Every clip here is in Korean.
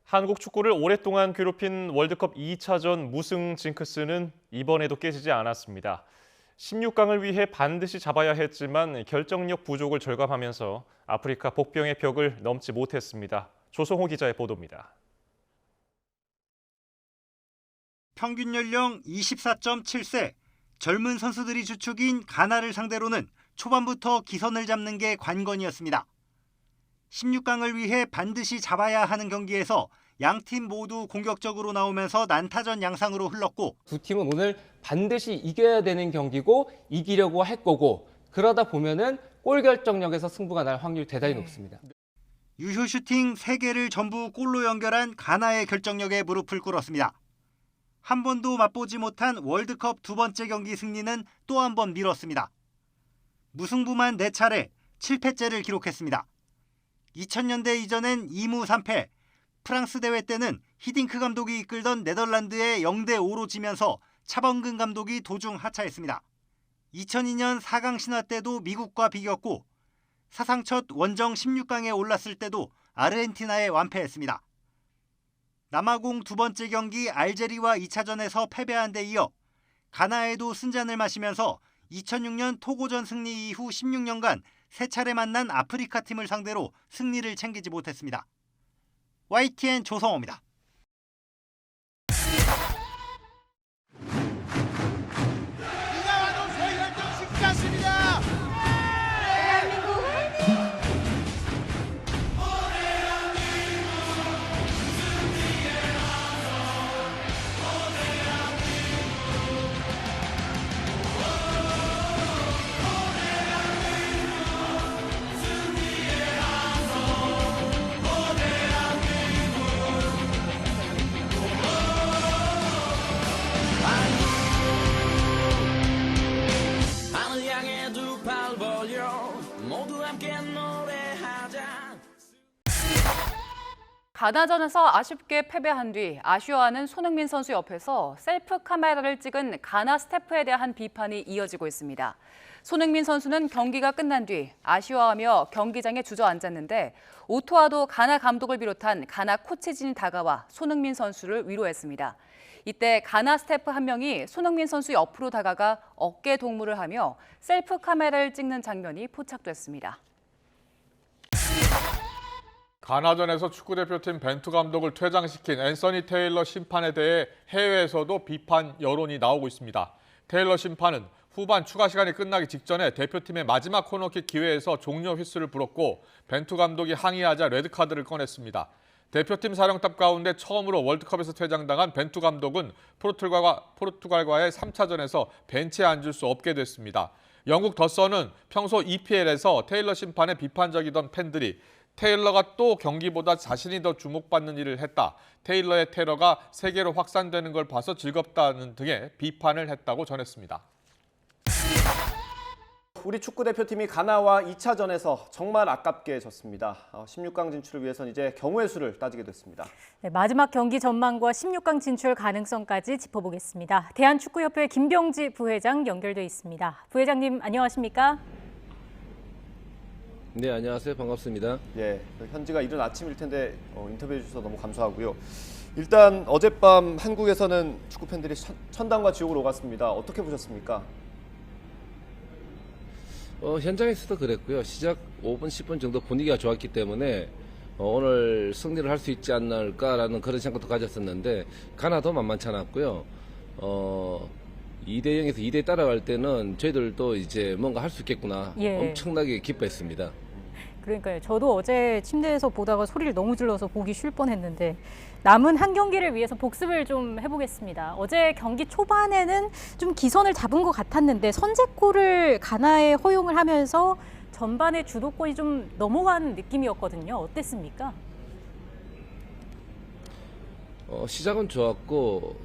한국 축구를 오랫동안 괴롭힌 월드컵 2차전 무승 징크스는 이번에도 깨지지 않았습니다. 16강을 위해 반드시 잡아야 했지만 결정력 부족을 절감하면서 아프리카 복병의 벽을 넘지 못했습니다. 조성호 기자의 보도입니다. 평균 연령 24.7세, 젊은 선수들이 주축인 가나를 상대로는 초반부터 기선을 잡는 게 관건이었습니다. 16강을 위해 반드시 잡아야 하는 경기에서 양팀 모두 공격적으로 나오면서 난타전 양상으로 흘렀고, 두 팀은 오늘 반드시 이겨야 되는 경기고 이기려고 할 거고, 그러다 보면은 골 결정력에서 승부가 날 확률이 대단히 높습니다. 유효 슈팅 3개를 전부 골로 연결한 가나의 결정력에 무릎을 꿇었습니다. 한 번도 맛보지 못한 월드컵 두 번째 경기 승리는 또 한 번 미뤘습니다. 무승부만 4차례, 7패째를 기록했습니다. 2000년대 이전엔 2무 3패, 프랑스 대회 때는 히딩크 감독이 이끌던 네덜란드에 0대5로 지면서 차범근 감독이 도중 하차했습니다. 2002년 4강 신화 때도 미국과 비겼고, 사상 첫 원정 16강에 올랐을 때도 아르헨티나에 완패했습니다. 남아공 두 번째 경기 알제리와 2차전에서 패배한 데 이어 가나에도 승잔을 마시면서 2006년 토고전 승리 이후 16년간 3차례 만난 아프리카 팀을 상대로 승리를 챙기지 못했습니다. YTN 조성호입니다. 이나와도 새 결정식 같습니다. 가나전에서 아쉽게 패배한 뒤 아쉬워하는 손흥민 선수 옆에서 셀프 카메라를 찍은 가나 스태프에 대한 비판이 이어지고 있습니다. 손흥민 선수는 경기가 끝난 뒤 아쉬워하며 경기장에 주저앉았는데 오토아도 가나 감독을 비롯한 가나 코치진이 다가와 손흥민 선수를 위로했습니다. 이때 가나 스태프 한 명이 손흥민 선수 옆으로 다가가 어깨 동무를 하며 셀프 카메라를 찍는 장면이 포착됐습니다. 가나전에서 축구대표팀 벤투 감독을 퇴장시킨 앤서니 테일러 심판에 대해 해외에서도 비판 여론이 나오고 있습니다. 테일러 심판은 후반 추가 시간이 끝나기 직전에 대표팀의 마지막 코너킥 기회에서 종료 휘슬을 불었고 벤투 감독이 항의하자 레드카드를 꺼냈습니다. 대표팀 사령탑 가운데 처음으로 월드컵에서 퇴장당한 벤투 감독은 포르투갈과의 3차전에서 벤치에 앉을 수 없게 됐습니다. 영국 더선은 평소 EPL에서 테일러 심판에 비판적이던 팬들이 테일러가 또 경기보다 자신이 더 주목받는 일을 했다. 테일러의 테러가 세계로 확산되는 걸 봐서 즐겁다는 등의 비판을 했다고 전했습니다. 우리 축구대표팀이 가나와 2차전에서 정말 아깝게 졌습니다. 16강 진출을 위해선 이제 경우의 수를 따지게 됐습니다. 네, 마지막 경기 전망과 16강 진출 가능성까지 짚어보겠습니다. 대한축구협회 김병지 부회장 연결돼 있습니다. 부회장님 안녕하십니까? 네, 안녕하세요. 반갑습니다. 예, 현지가 이른 아침일 텐데 인터뷰해 주셔서 너무 감사하고요. 일단 어젯밤 한국에서는 축구 팬들이 천당과 지옥을 오갔습니다. 어떻게 보셨습니까? 현장에서도 그랬고요. 시작 5분, 10분 정도 분위기가 좋았기 때문에 오늘 승리를 할 수 있지 않을까라는 그런 생각도 가졌었는데 가나도 만만치 않았고요. 2대0에서 2대 따라갈 때는 저희들도 이제 뭔가 할 수 있겠구나. 예. 엄청나게 기뻐했습니다. 그러니까요. 저도 어제 침대에서 보다가 소리를 너무 질러서 보기 싫을 뻔했는데 남은 한 경기를 위해서 복습을 좀 해보겠습니다. 어제 경기 초반에는 좀 기선을 잡은 것 같았는데 선제골을 가나에 허용을 하면서 전반에 주도권이 좀 넘어간 느낌이었거든요. 어땠습니까? 시작은 좋았고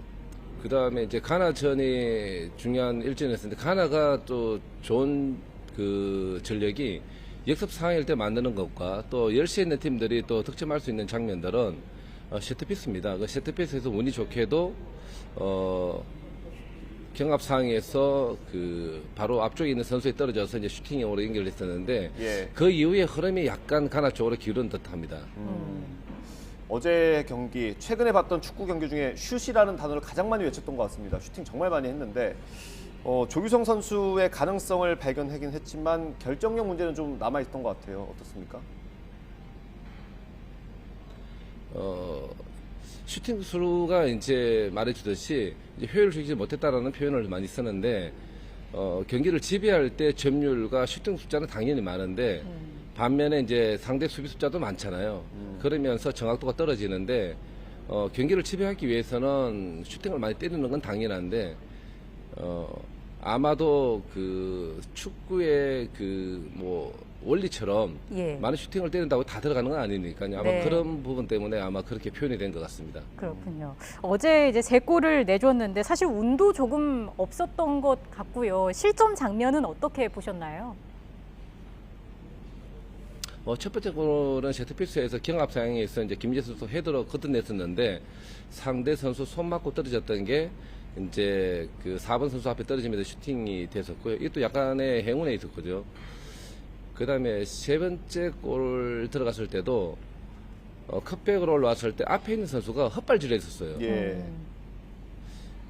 그 다음에 이제 가나전이 중요한 일전이었는데 가나가 또 좋은 그 전력이 역습 상황일 때 만드는 것과 또 10시에 있는 팀들이 또 득점할 수 있는 장면들은 세트피스입니다. 그 세트피스에서 운이 좋게도 경합 상황에서 그 바로 앞쪽에 있는 선수에 떨어져서 이제 슈팅으로 연결했었는데 예. 그 이후에 흐름이 약간 가나 쪽으로 기울은 듯합니다. 어제 경기, 최근에 봤던 축구 경기 중에 슛이라는 단어를 가장 많이 외쳤던 것 같습니다. 슈팅 정말 많이 했는데 조규성 선수의 가능성을 발견하긴 했지만 결정력 문제는 좀 남아있던 것 같아요. 어떻습니까? 슈팅 수가 이제 말해주듯이 이제 효율을 주지 못했다라는 표현을 많이 쓰는데 경기를 지배할 때 점유율과 슈팅 숫자는 당연히 많은데 반면에 이제 상대 수비 숫자도 많잖아요. 그러면서 정확도가 떨어지는데 경기를 지배하기 위해서는 슈팅을 많이 때리는 건 당연한데 아마도 그 축구의 그 뭐 원리처럼 예. 많은 슈팅을 때린다고 다 들어가는 건 아니니까요. 아마 네. 그런 부분 때문에 아마 그렇게 표현이 된 것 같습니다. 그렇군요. 어제 이제 3골을 내줬는데 사실 운도 조금 없었던 것 같고요. 실점 장면은 어떻게 보셨나요? 첫 번째 골은 세트피스에서 경합 상황에서 이제 김재수 선수 헤더로 걷어냈었는데 상대 선수 손 맞고 떨어졌던 게 이제 그 4번 선수 앞에 떨어지면서 슈팅이 됐었고요. 이것도 약간의 행운에 있었거든요. 그 다음에 세 번째 골 들어갔을 때도 컷백으로 올라왔을 때 앞에 있는 선수가 헛발질을 했었어요. 예.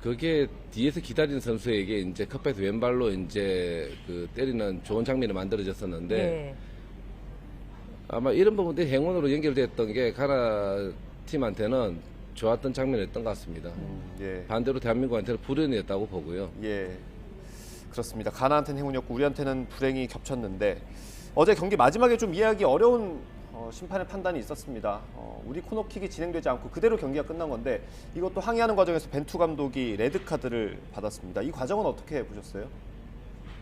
그게 뒤에서 기다리는 선수에게 이제 컷백에서 왼발로 이제 그 때리는 좋은 장면이 만들어졌었는데 예. 아마 이런 부분들이 행운으로 연결됐던 게 가나 팀한테는 좋았던 장면이었던 것 같습니다. 예. 반대로 대한민국한테는 불운이었다고 보고요. 예. 그렇습니다. 가나한테는 행운이었고 우리한테는 불행이 겹쳤는데 어제 경기 마지막에 좀 이해하기 어려운 심판의 판단이 있었습니다. 우리 코너킥이 진행되지 않고 그대로 경기가 끝난 건데 이것도 항의하는 과정에서 벤투 감독이 레드카드를 받았습니다. 이 과정은 어떻게 보셨어요?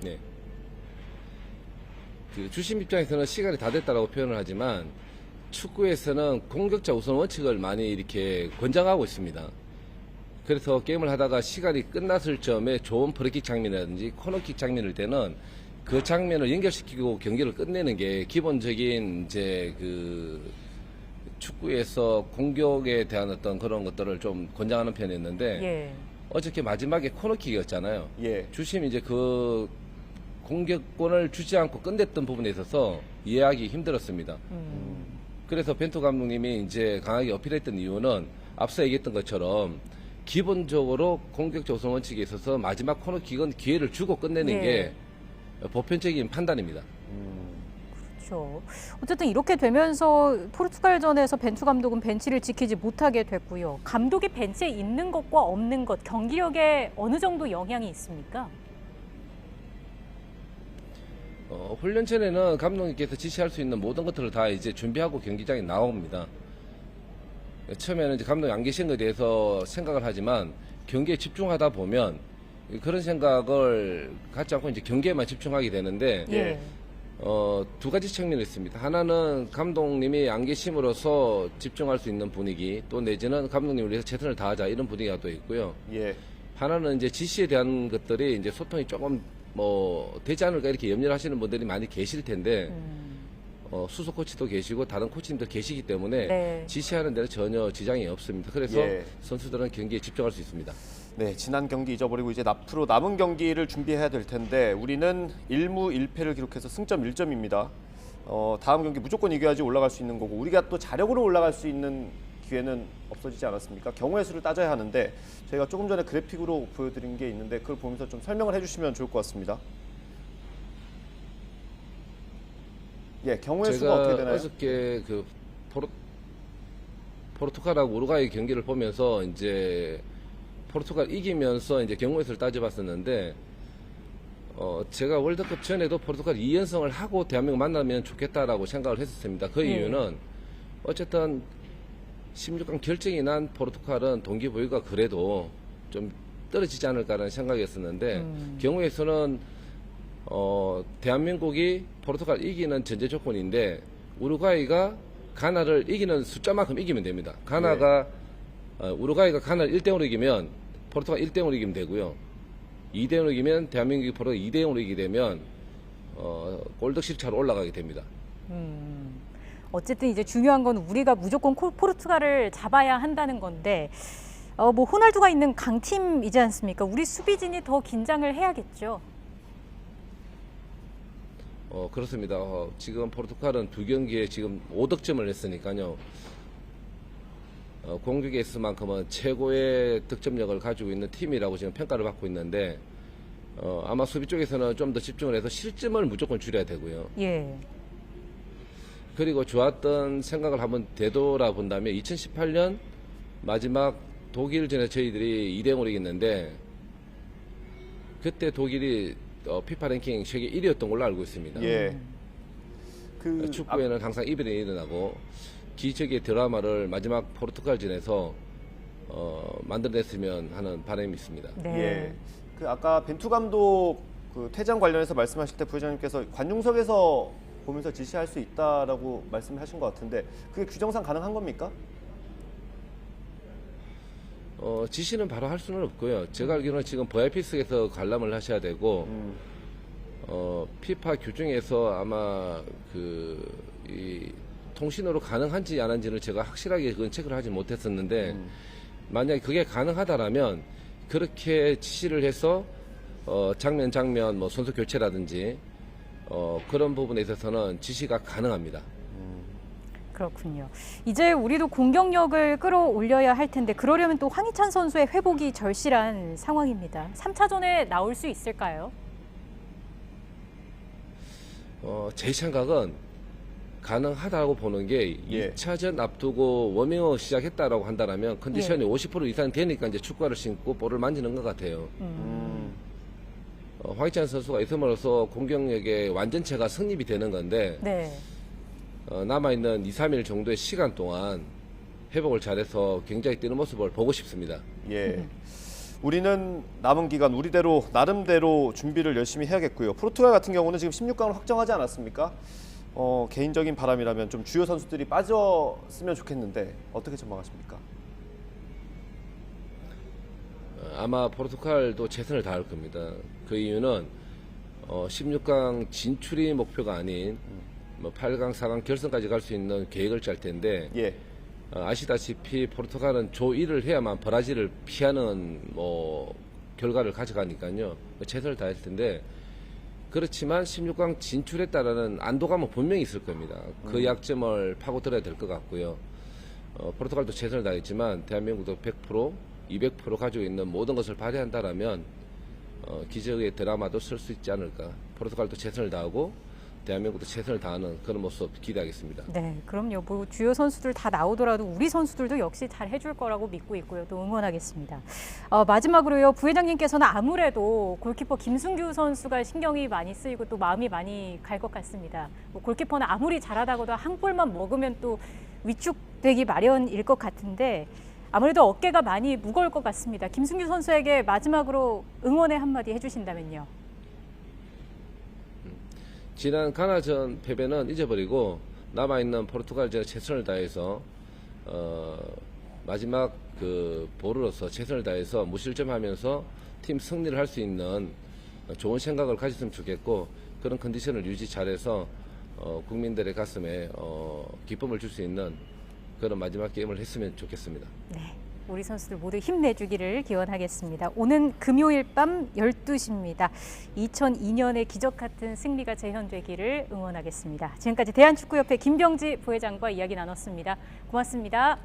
네. 그 주심 입장에서는 시간이 다 됐다라고 표현을 하지만 축구에서는 공격자 우선 원칙을 많이 이렇게 권장하고 있습니다. 그래서 게임을 하다가 시간이 끝났을 점에 좋은 프리킥 장면이라든지 코너킥 장면일 때는 그 장면을 연결시키고 경기를 끝내는 게 기본적인 이제 그 축구에서 공격에 대한 어떤 그런 것들을 좀 권장하는 편이었는데 예. 어저께 마지막에 코너킥이었잖아요. 예. 주심이 이제 그 공격권을 주지 않고 끝냈던 부분에 있어서 이해하기 힘들었습니다. 그래서 벤투 감독님이 이제 강하게 어필했던 이유는 앞서 얘기했던 것처럼 기본적으로 공격적 우선 원칙에 있어서 마지막 코너킥은 기회를 주고 끝내는 예. 게 보편적인 판단입니다. 그렇죠. 어쨌든 이렇게 되면서 포르투갈전에서 벤투 감독은 벤치를 지키지 못하게 됐고요. 감독이 벤치에 있는 것과 없는 것, 경기력에 어느 정도 영향이 있습니까? 훈련 전에는 감독님께서 지시할 수 있는 모든 것들을 다 이제 준비하고 경기장에 나옵니다. 처음에는 이제 감독이 안 계신 것에 대해서 생각을 하지만 경기에 집중하다 보면 그런 생각을 갖지 않고 이제 경기에만 집중하게 되는데 예. 두 가지 측면이 있습니다. 하나는 감독님이 안 계심으로써 집중할 수 있는 분위기, 또 내지는 감독님을 위해서 최선을 다하자 이런 분위기가 또 있고요. 예. 하나는 이제 지시에 대한 것들이 이제 소통이 조금 뭐 되지 않을까 이렇게 염려를 하시는 분들이 많이 계실 텐데 수석 코치도 계시고 다른 코치님도 계시기 때문에 네. 지시하는 데는 전혀 지장이 없습니다. 그래서 예. 선수들은 경기에 집중할 수 있습니다. 네, 지난 경기 잊어버리고 이제 앞으로 남은 경기를 준비해야 될 텐데 우리는 1무 1패를 기록해서 승점 1점입니다. 다음 경기 무조건 이겨야지 올라갈 수 있는 거고 우리가 또 자력으로 올라갈 수 있는 기회는 없어지지 않았습니까? 경우의 수를 따져야 하는데 저희가 조금 전에 그래픽으로 보여드린 게 있는데 그걸 보면서 좀 설명을 해주시면 좋을 것 같습니다. 예, 경우의 수가 어떻게 제가 되나요? 어저께 그 포르투갈하고 우루과이 경기를 보면서 이제 포르투갈 이기면서 이제 경우의 수를 따져봤었는데 제가 월드컵 전에도 포르투갈 2연승을 하고 대한민국 만나면 좋겠다라고 생각을 했었습니다. 그 이유는 어쨌든 16강 결정이 난 포르투갈은 동기부여가 그래도 좀 떨어지지 않을까라는 생각이었었는데 경우의 수는 대한민국이 포르투갈 이기는 전제 조건인데 우루과이가 가나를 이기는 숫자만큼 이기면 됩니다. 가나가 우루과이가 가나를 1대0으로 이기면 포르투갈 1대0으로 이기면 되고요. 2대0으로 이기면 대한민국이 포르투갈 2대0으로 이기게 되면 골득실 차로 올라가게 됩니다. 어쨌든 이제 중요한 건 우리가 무조건 포르투갈을 잡아야 한다는 건데 뭐 호날두가 있는 강팀이지 않습니까? 우리 수비진이 더 긴장을 해야겠죠. 그렇습니다. 지금 포르투갈은 두 경기에 지금 5득점을 했으니까요. 공격에 있어서만큼은 최고의 득점력을 가지고 있는 팀이라고 지금 평가를 받고 있는데 아마 수비 쪽에서는 좀 더 집중을 해서 실점을 무조건 줄여야 되고요. 예. 그리고 좋았던 생각을 한번 되돌아본다면 2018년 마지막 독일전에 저희들이 2대0으로 이겼는데 그때 독일이 피파 랭킹 세계 1위였던 걸로 알고 있습니다. 예. 축구에는 항상 이변이 일어나고 기적의 드라마를 마지막 포르투갈전에서 만들어냈으면 하는 바람이 있습니다. 네. 예. 아까 벤투 감독 퇴장 관련해서 말씀하실 때 부회장님께서 관중석에서 보면서 지시할 수 있다라고 말씀하신 것 같은데 그게 규정상 가능한 겁니까? 지시는 바로 할 수는 없고요. 제가 알기로는 지금 VIP석에서 관람을 하셔야 되고 피파 규정에서 아마 이 통신으로 가능한지 안 한지는 제가 확실하게 그건 체크를 하지 못했었는데 만약에 그게 가능하다라면 그렇게 지시를 해서 장면 뭐 선수 교체라든지 그런 부분에 있어서는 지시가 가능합니다. 그렇군요. 이제 우리도 공격력을 끌어올려야 할 텐데 그러려면 또 황희찬 선수의 회복이 절실한 상황입니다. 3차전에 나올 수 있을까요? 제 생각은 가능하다고 보는 게 예. 2차전 앞두고 워밍업 시작했다라고 한다면 컨디션이 50% 이상 되니까 이제 축구화를 신고 볼을 만지는 것 같아요. 황희찬 선수가 있음으로써 공격력의 완전체가 성립이 되는 건데 네. 남아있는 2, 3일 정도의 시간 동안 회복을 잘해서 굉장히 뛰는 모습을 보고 싶습니다. 예. 우리는 남은 기간 우리대로 나름대로 준비를 열심히 해야겠고요. 포르투갈 같은 경우는 지금 16강을 확정하지 않았습니까? 개인적인 바람이라면 좀 주요 선수들이 빠졌으면 좋겠는데 어떻게 전망하십니까? 아마 포르투갈도 최선을 다할 겁니다. 그 이유는 16강 진출이 목표가 아닌 8강, 4강 결승까지 갈 수 있는 계획을 짤 텐데 예. 아시다시피 포르투갈은 조 1을 해야만 브라질을 피하는 결과를 가져가니까요. 최선을 다했을 텐데 그렇지만 16강 진출했다라는 안도감은 분명히 있을 겁니다. 그 약점을 파고들어야 될 것 같고요. 포르투갈도 최선을 다했지만 대한민국도 100%, 200% 가지고 있는 모든 것을 발휘한다라면 기적의 드라마도 쓸 수 있지 않을까. 포르투갈도 최선을 다하고 대한민국도 최선을 다하는 그런 모습 기대하겠습니다. 네, 그럼요. 뭐 주요 선수들 다 나오더라도 우리 선수들도 역시 잘 해줄 거라고 믿고 있고요. 또 응원하겠습니다. 마지막으로요. 부회장님께서는 아무래도 골키퍼 김승규 선수가 신경이 많이 쓰이고 또 마음이 많이 갈 것 같습니다. 뭐 골키퍼는 아무리 잘하다고도 한 골만 먹으면 또 위축되기 마련일 것 같은데 아무래도 어깨가 많이 무거울 것 같습니다. 김승규 선수에게 마지막으로 응원의 한마디 해주신다면요. 지난 가나전 패배는 잊어버리고 남아있는 포르투갈전에 최선을 다해서 마지막 볼으로서 최선을 다해서 무실점하면서 팀 승리를 할 수 있는 좋은 생각을 가졌으면 좋겠고 그런 컨디션을 유지 잘해서 국민들의 가슴에 기쁨을 줄 수 있는 그런 마지막 게임을 했으면 좋겠습니다. 네, 우리 선수들 모두 힘내주기를 기원하겠습니다. 오는 금요일 밤 12시입니다. 2002년의 기적 같은 승리가 재현되기를 응원하겠습니다. 지금까지 대한축구협회 김병지 부회장과 이야기 나눴습니다. 고맙습니다.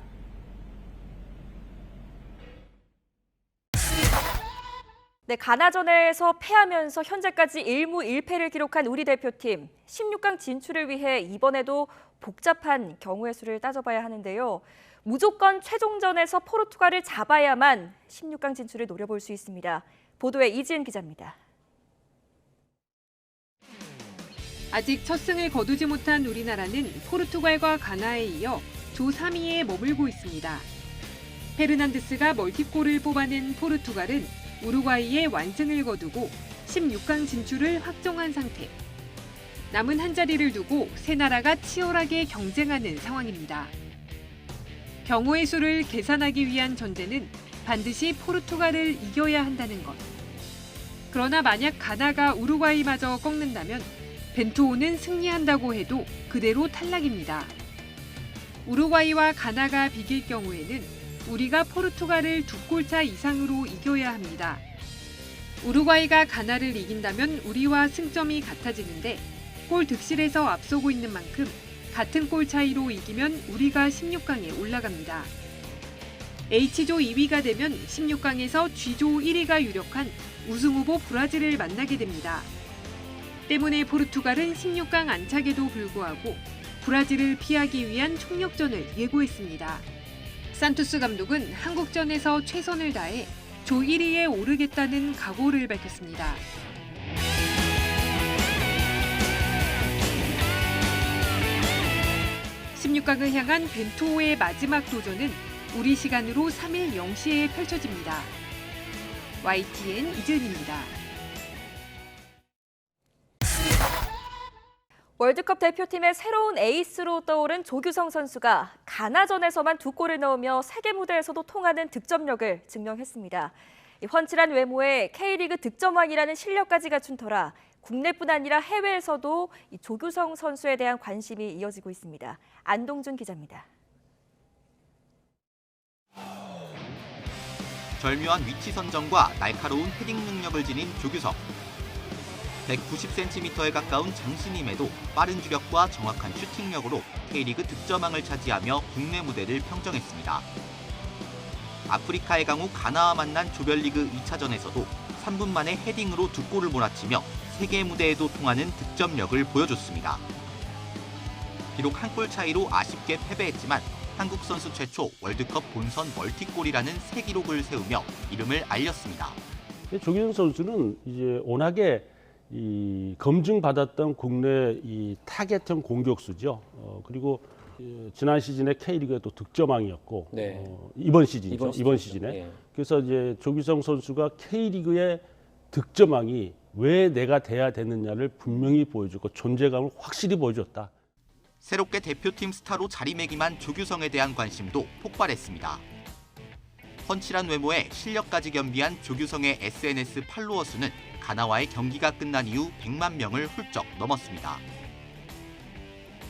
네, 가나전에서 패하면서 현재까지 1무 1패를 기록한 우리 대표팀. 16강 진출을 위해 이번에도 복잡한 경우의 수를 따져봐야 하는데요. 무조건 최종전에서 포르투갈을 잡아야만 16강 진출을 노려볼 수 있습니다. 보도에 이지은 기자입니다. 아직 첫 승을 거두지 못한 우리나라는 포르투갈과 가나에 이어 조 3위에 머물고 있습니다. 페르난데스가 멀티골을 뽑아낸 포르투갈은 우루과이에 완승을 거두고 16강 진출을 확정한 상태. 남은 한 자리를 두고 세 나라가 치열하게 경쟁하는 상황입니다. 경우의 수를 계산하기 위한 전제는 반드시 포르투갈을 이겨야 한다는 것. 그러나 만약 가나가 우루과이마저 꺾는다면 벤투호는 승리한다고 해도 그대로 탈락입니다. 우루과이와 가나가 비길 경우에는 우리가 포르투갈을 2골차 이상으로 이겨야 합니다. 우루과이가 가나를 이긴다면 우리와 승점이 같아지는데 골 득실에서 앞서고 있는 만큼 같은 골 차이로 이기면 우리가 16강에 올라갑니다. H조 2위가 되면 16강에서 G조 1위가 유력한 우승 후보 브라질을 만나게 됩니다. 때문에 포르투갈은 16강 안착에도 불구하고 브라질을 피하기 위한 총력전을 예고했습니다. 산토스 감독은 한국전에서 최선을 다해 조 1위에 오르겠다는 각오를 밝혔습니다. (16강을) 향한 벤투호의 마지막 도전은 우리 시간으로 3일 0시에 펼쳐집니다. YTN 이재은입니다. 월드컵 대표팀의 새로운 에이스로 떠오른 조규성 선수가 가나전에서만 2골을 넣으며 세계 무대에서도 통하는 득점력을 증명했습니다. 훤칠한 외모에 K리그 득점왕이라는 실력까지 갖춘 터라 국내뿐 아니라 해외에서도 이 조규성 선수에 대한 관심이 이어지고 있습니다. 안동준 기자입니다. 절묘한 위치 선정과 날카로운 헤딩 능력을 지닌 조규성. 190cm에 가까운 장신임에도 빠른 주력과 정확한 슈팅력으로 K리그 득점왕을 차지하며 국내 무대를 평정했습니다. 아프리카의 강호 가나와 만난 조별리그 2차전에서도 3분 만에 헤딩으로 2골을 몰아치며 세계 무대에도 통하는 득점력을 보여줬습니다. 비록 한 골 차이로 아쉽게 패배했지만 한국 선수 최초 월드컵 본선 멀티골이라는 새 기록을 세우며 이름을 알렸습니다. 조규성 선수는 이제 워낙에 검증받았던 국내 타겟형 공격수죠. 그리고 지난 시즌에 K리그에도 득점왕이었고 네. 이번 시즌에. 네. 그래서 이제 조규성 선수가 K리그의 득점왕이 왜 내가 돼야 되느냐를 분명히 보여주고 존재감을 확실히 보여줬다. 새롭게 대표팀 스타로 자리매김한 조규성에 대한 관심도 폭발했습니다. 훤칠한 외모에 실력까지 겸비한 조규성의 SNS 팔로워 수는 가나와의 경기가 끝난 이후 100만 명을 훌쩍 넘었습니다.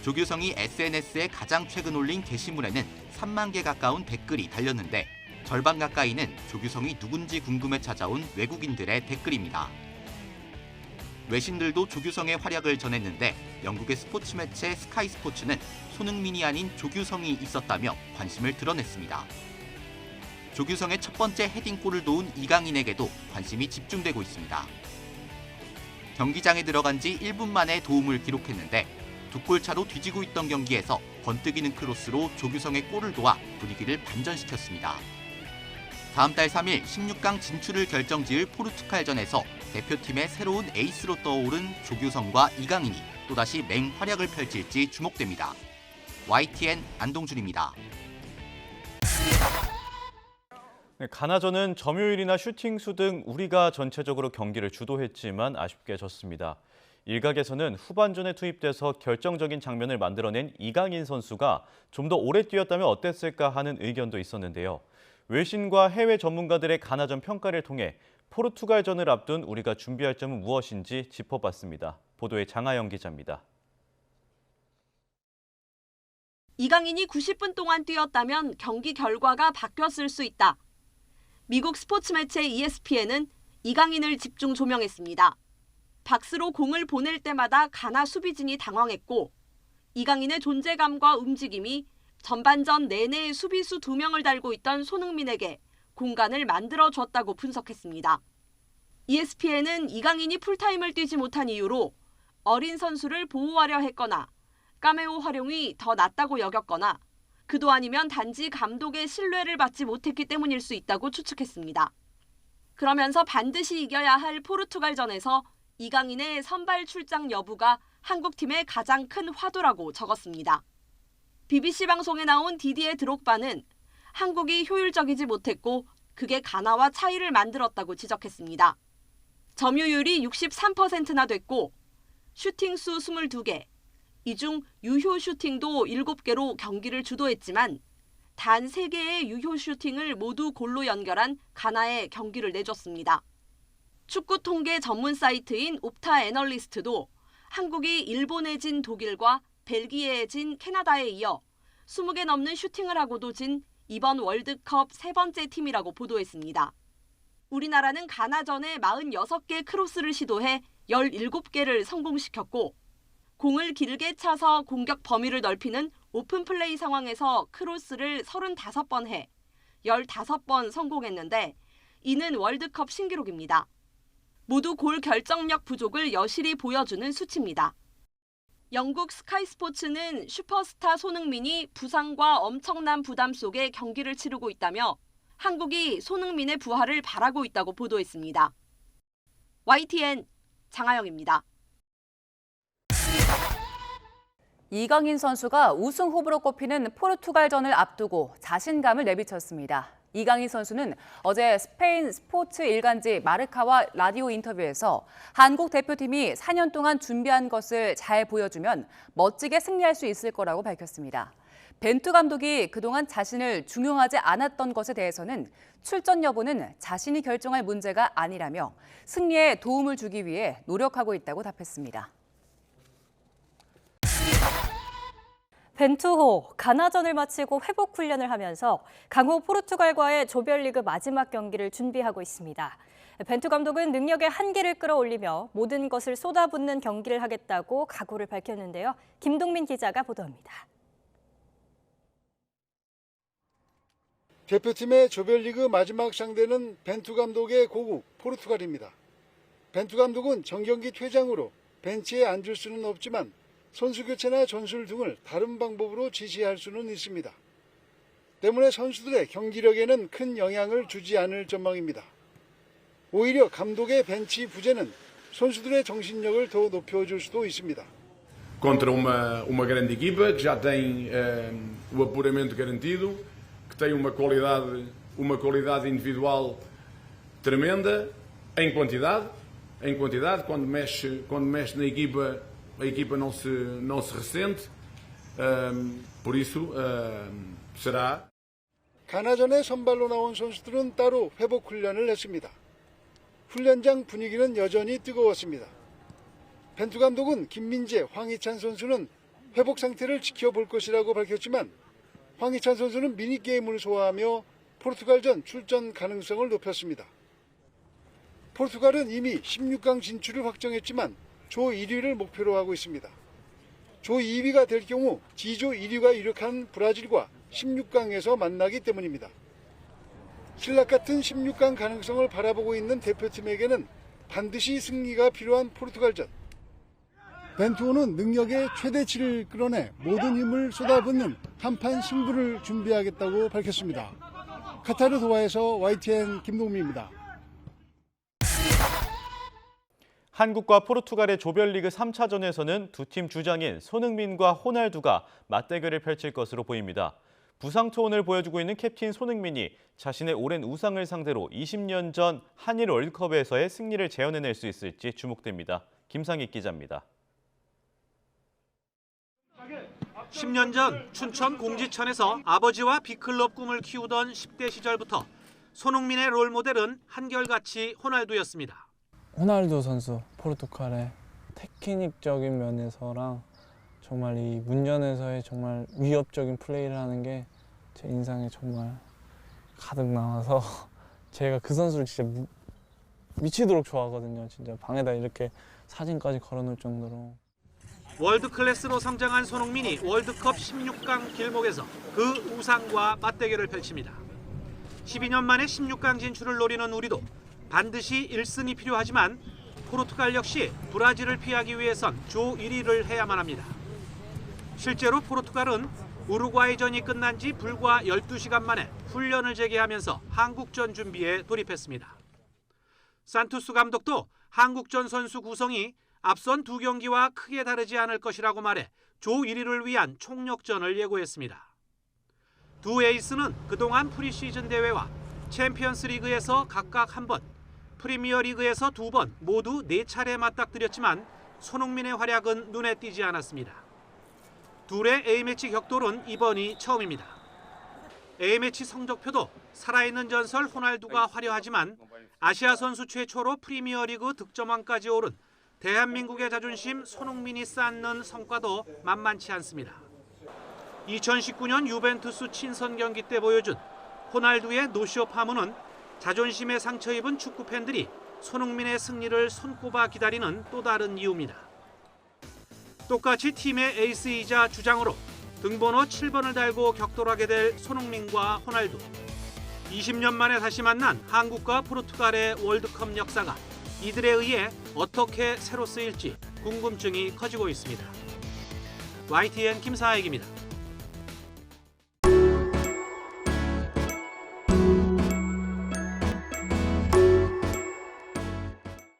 조규성이 SNS에 가장 최근 올린 게시물에는 3만 개 가까운 댓글이 달렸는데 절반 가까이는 조규성이 누군지 궁금해 찾아온 외국인들의 댓글입니다. 외신들도 조규성의 활약을 전했는데 영국의 스포츠 매체 스카이 스포츠는 손흥민이 아닌 조규성이 있었다며 관심을 드러냈습니다. 조규성의 첫 번째 헤딩골을 도운 이강인에게도 관심이 집중되고 있습니다. 경기장에 들어간 지 1분 만에 도움을 기록했는데 2골 차로 뒤지고 있던 경기에서 번뜩이는 크로스로 조규성의 골을 도와 분위기를 반전시켰습니다. 다음 달 3일 16강 진출을 결정지을 포르투갈전에서 대표팀의 새로운 에이스로 떠오른 조규성과 이강인이 또다시 맹활약을 펼칠지 주목됩니다. YTN 안동준입니다. 가나전은 점유율이나 슈팅 수 등 우리가 전체적으로 경기를 주도했지만 아쉽게 졌습니다. 일각에서는 후반전에 투입돼서 결정적인 장면을 만들어낸 이강인 선수가 좀 더 오래 뛰었다면 어땠을까 하는 의견도 있었는데요. 외신과 해외 전문가들의 가나전 평가를 통해 포르투갈전을 앞둔 우리가 준비할 점은 무엇인지 짚어봤습니다. 보도에 장하영 기자입니다. 이강인이 90분 동안 뛰었다면 경기 결과가 바뀌었을 수 있다. 미국 스포츠 매체 ESPN은 이강인을 집중 조명했습니다. 박스로 공을 보낼 때마다 가나 수비진이 당황했고 이강인의 존재감과 움직임이 전반전 내내 수비수 2명을 달고 있던 손흥민에게 공간을 만들어줬다고 분석했습니다. ESPN은 이강인이 풀타임을 뛰지 못한 이유로 어린 선수를 보호하려 했거나 카메오 활용이 더 낫다고 여겼거나 그도 아니면 단지 감독의 신뢰를 받지 못했기 때문일 수 있다고 추측했습니다. 그러면서 반드시 이겨야 할 포르투갈전에서 이강인의 선발 출장 여부가 한국팀의 가장 큰 화두라고 적었습니다. BBC 방송에 나온 디디에 드록바는 한국이 효율적이지 못했고 그게 가나와 차이를 만들었다고 지적했습니다. 점유율이 63%나 됐고 슈팅 수 22개, 이 중 유효 슈팅도 7개로 경기를 주도했지만 단 3개의 유효 슈팅을 모두 골로 연결한 가나에 경기를 내줬습니다. 축구 통계 전문 사이트인 옵타 애널리스트도 한국이 일본에 진 독일과 벨기에에 진 캐나다에 이어 20개 넘는 슈팅을 하고도 진 이번 월드컵 3번째 팀이라고 보도했습니다. 우리나라는 가나전에 46개 크로스를 시도해 17개를 성공시켰고 공을 길게 차서 공격 범위를 넓히는 오픈 플레이 상황에서 크로스를 35번 해 15번 성공했는데 이는 월드컵 신기록입니다. 모두 골 결정력 부족을 여실히 보여주는 수치입니다. 영국 스카이 스포츠는 슈퍼스타 손흥민이 부상과 엄청난 부담 속에 경기를 치르고 있다며 한국이 손흥민의 부활을 바라고 있다고 보도했습니다. YTN 장하영입니다. 이강인 선수가 우승 후보로 꼽히는 포르투갈전을 앞두고 자신감을 내비쳤습니다. 이강인 선수는 어제 스페인 스포츠 일간지 마르카와 라디오 인터뷰에서 한국 대표팀이 4년 동안 준비한 것을 잘 보여주면 멋지게 승리할 수 있을 거라고 밝혔습니다. 벤투 감독이 그동안 자신을 중용하지 않았던 것에 대해서는 출전 여부는 자신이 결정할 문제가 아니라며 승리에 도움을 주기 위해 노력하고 있다고 답했습니다. 벤투호, 가나전을 마치고 회복 훈련을 하면서 강호 포르투갈과의 조별리그 마지막 경기를 준비하고 있습니다. 벤투 감독은 능력의 한계를 끌어올리며 모든 것을 쏟아붓는 경기를 하겠다고 각오를 밝혔는데요. 김동민 기자가 보도합니다. 대표팀의 조별리그 마지막 상대는 벤투 감독의 고국 포르투갈입니다. 벤투 감독은 정경기 퇴장으로 벤치에 앉을 수는 없지만 선수 교체나 전술 등을 다른 방법으로 지시할 수는 있습니다. 때문에 선수들의 경기력에는 큰 영향을 주지 않을 전망입니다. 오히려 감독의 벤치 부재는 선수들의 정신력을 더 높여줄 수도 있습니다. Contra uma grande equipa que já tem o apuramento garantido, que tem uma qualidade individual tremenda em quantidade, quando mexe na equipa, a equipa não se ressente, por isso será. 가나전에 선발로 나온 선수들은 따로 회복 훈련을 했습니다. 훈련장 분위기는 여전히 뜨거웠습니다. 벤투 감독은 김민재, 황희찬 선수는 회복 상태를 지켜볼 것이라고 밝혔지만 황희찬 선수는 미니게임을 소화하며 포르투갈전 출전 가능성을 높였습니다. 포르투갈은 이미 16강 진출을 확정했지만 조 1위를 목표로 하고 있습니다. 조 2위가 될 경우 G조 1위가 이력한 브라질과 16강에서 만나기 때문입니다. 신락 같은 16강 가능성을 바라보고 있는 대표팀에게는 반드시 승리가 필요한 포르투갈전. 벤투호는 능력의 최대치를 끌어내 모든 힘을 쏟아붓는 한판 승부를 준비하겠다고 밝혔습니다. 카타르 도하에서 YTN 김동민입니다. 한국과 포르투갈의 조별리그 3차전에서는 두 팀 주장인 손흥민과 호날두가 맞대결을 펼칠 것으로 보입니다. 부상 투혼을 보여주고 있는 캡틴 손흥민이 자신의 오랜 우상을 상대로 20년 전 한일 월드컵에서의 승리를 재현해낼 수 있을지 주목됩니다. 김상익 기자입니다. 10년 전 춘천 공지천에서 아버지와 B클럽 꿈을 키우던 10대 시절부터 손흥민의 롤모델은 한결같이 호날두였습니다. 호날두 선수, 포르투갈의 테크닉적인 면에서랑 정말 이 문전에서의 정말 위협적인 플레이를 하는 게 제 인상에 정말 가득 남아서 제가 그 선수를 진짜 미치도록 좋아하거든요. 진짜 방에다 이렇게 사진까지 걸어놓을 정도로. 월드 클래스로 성장한 손흥민이 월드컵 16강 길목에서 그 우상과 맞대결을 펼칩니다. 12년 만에 16강 진출을 노리는 우리도 반드시 1승이 필요하지만 포르투갈 역시 브라질을 피하기 위해선 조 1위를 해야만 합니다. 실제로 포르투갈은 우루과이전이 끝난 지 불과 12시간 만에 훈련을 재개하면서 한국전 준비에 돌입했습니다. 산투스 감독도 한국전 선수 구성이 앞선 두 경기와 크게 다르지 않을 것이라고 말해 조 1위를 위한 총력전을 예고했습니다. 두 에이스는 그동안 프리시즌 대회와 챔피언스 리그에서 각각 한 번, 프리미어 리그에서 2번 모두 4차례 맞닥뜨렸지만 손흥민의 활약은 눈에 띄지 않았습니다. 둘의 A매치 격돌은 이번이 처음입니다. A매치 성적표도 살아있는 전설 호날두가 화려하지만 아시아 선수 최초로 프리미어리그 득점왕까지 오른 대한민국의 자존심 손흥민이 쌓는 성과도 만만치 않습니다. 2019년 유벤투스 친선 경기 때 보여준 호날두의 노쇼 파문은 자존심에 상처 입은 축구 팬들이 손흥민의 승리를 손꼽아 기다리는 또 다른 이유입니다. 똑같이 팀의 에이스이자 주장으로 등번호 7번을 달고 격돌하게 될 손흥민과 호날두. 20년 만에 다시 만난 한국과 포르투갈의 월드컵 역사가 이들에 의해 어떻게 새로 쓰일지 궁금증이 커지고 있습니다. YTN 김사익입니다.